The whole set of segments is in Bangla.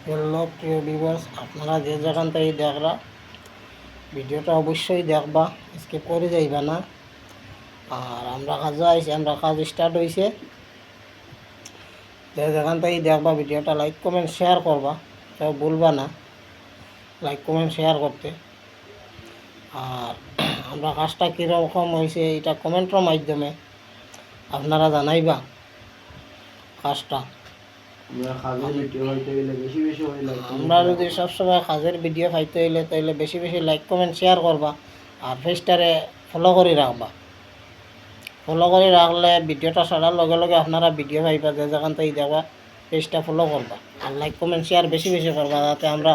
হ্যালো প্রিয় ভিউয়ার্স, আপনারা যে যেখান থেকে দেখরা ভিডিওটা অবশ্যই দেখবা, স্কিপ করে যাইবা না। আর আমরা কাজে আইছি, আমরা কাজ স্টার্ট হয়েছে। যে যেখান থেকে দেখবা ভিডিওটা লাইক কমেন্ট শেয়ার করবা, কেউ ভুলবা না লাইক কমেন্ট শেয়ার করতে। আর আমরা কাজটা কীরকম হয়েছে এটা কমেন্টের মাধ্যমে আপনারা জানাইবা কাজটা। আমরা যদি সবসময় কাজের ভিডিও পাইতে হইলে তাইলে বেশি বেশি লাইক কমেন্ট শেয়ার করবা আর পেজটারে ফলো করে রাখবা। ফলো করে রাখলে ভিডিওটা ছাড়ার লগে লগে আপনারা ভিডিও পাইবা। যে যেখান থেকে দেখবা পেজটা ফলো করবা আর লাইক কমেন্ট শেয়ার বেশি বেশি করবা, যাতে আমরা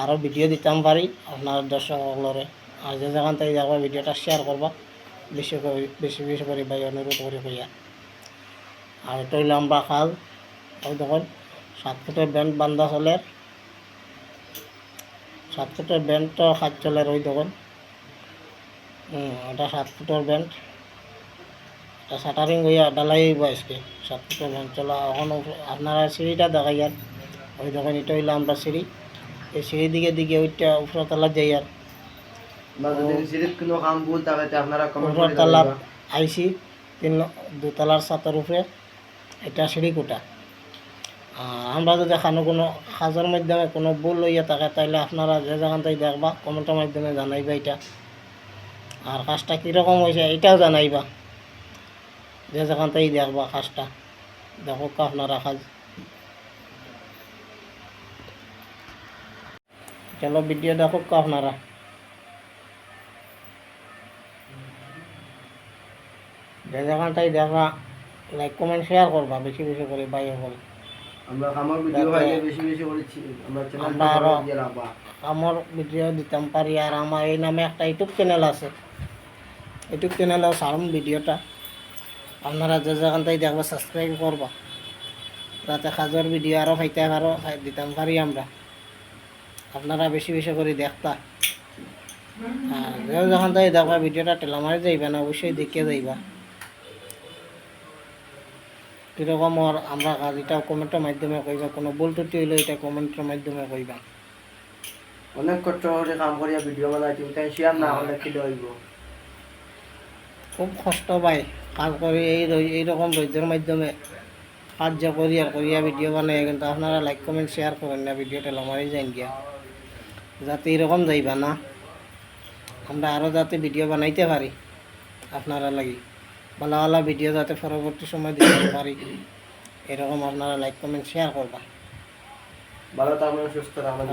আরও ভিডিও দিতাম পারি আপনার দর্শকগুলোরে। আর যে যেখান থেকে দেখবা ভিডিওটা শেয়ার করবা বেশি বেশি করে ভাই অনুরোধ করে ভাইয়া। আর এটা হইলে আমরা কাজ ওই দেখুন 7 ফুটের ব্যান্ড বান্ধা চলের, 7 ফুটের ব্যান্ডটা হাত চলের ওই দেখুন। এটা 7 ফুটের ব্যান্ড, এটা শাটারিং হইয়া ডালাই হইব আজকে। 7 ফুটের ব্যান্ড চলা এখন আপনারা সিঁড়িটা দেখাই আর ওই দেখুন। এটা হইলে আমরা সিঁড়ি, এই সিঁড়ি দিকে দিকে ওইটা উপরতলা যাই আর উপরতলা আইসি 2 তলার ছাতের উপরে। এটা সিঁড়ি কোটা। আমরা যদি এখানে কোনো কাজের মাধ্যমে কোনো ভুল লইয়া থাকে তাইলে আপনারা যে যেখান থেকে দেখবা কমেন্টের মাধ্যমে জানাইবা এটা। আর কাজটা কীরকম হয়েছে এটাও জানাইবা, যে যেখান থেকে দেখবা কাজটা। দেখো আপনারা কাজ চলো ভিডিও দেখো আপনারা। যে যেখান থেকে দেখবা লাইক কমেন্ট শেয়ার করবা বেশি বেশি করে ভাই হল। আমার ভিডিও দিতাম পারি। আর আমার এই নামে একটা ইউটিউব চ্যানেল আছে, ইউটিউব চ্যানেলেও সারম ভিডিওটা। আপনারা যে যেখান থেকে দেখবা সাবস্ক্রাইব করবা, যাতে কাজের ভিডিও আরও পাইতে আরও দিতাম পারি আমরা। আপনারা বেশি বেশি করে দেখতা। আর যে যেখান থেকে দেখবা ভিডিওটা টেলামারি যাইবা না, অবশ্যই দেখে যাইবা কীরকম আর আমরা কাজ। এটা কমেন্টের মাধ্যমে কইবা, কোনো ভুল ত্রুটি হইলে এটা কমেন্টের মাধ্যমে কইবা। অনেক কষ্ট করে কাম করিয়া ভিডিও বানাই, তুমি তাই শেয়ার না করলে কি হইব? খুব কষ্ট পাই কাজ করি এইরকম রোদের মাধ্যমে কার্য করি আর করিয়া ভিডিও বানাই। কিন্তু আপনারা লাইক কমেন্ট শেয়ার করেন না, ভিডিওটা লমারি যাই গিয়া, যাতে এরকম যাইবা না। আমরা আরও যাতে ভিডিও বানাইতে পারি আপনারা লাগি, ভালো ভালো ভিডিও যাতে পরবর্তী সময় দিতে পারি, এরকম আপনারা লাইক কমেন্ট শেয়ার করবা। ভালো থাকবেন, সুস্থ থাকবেন।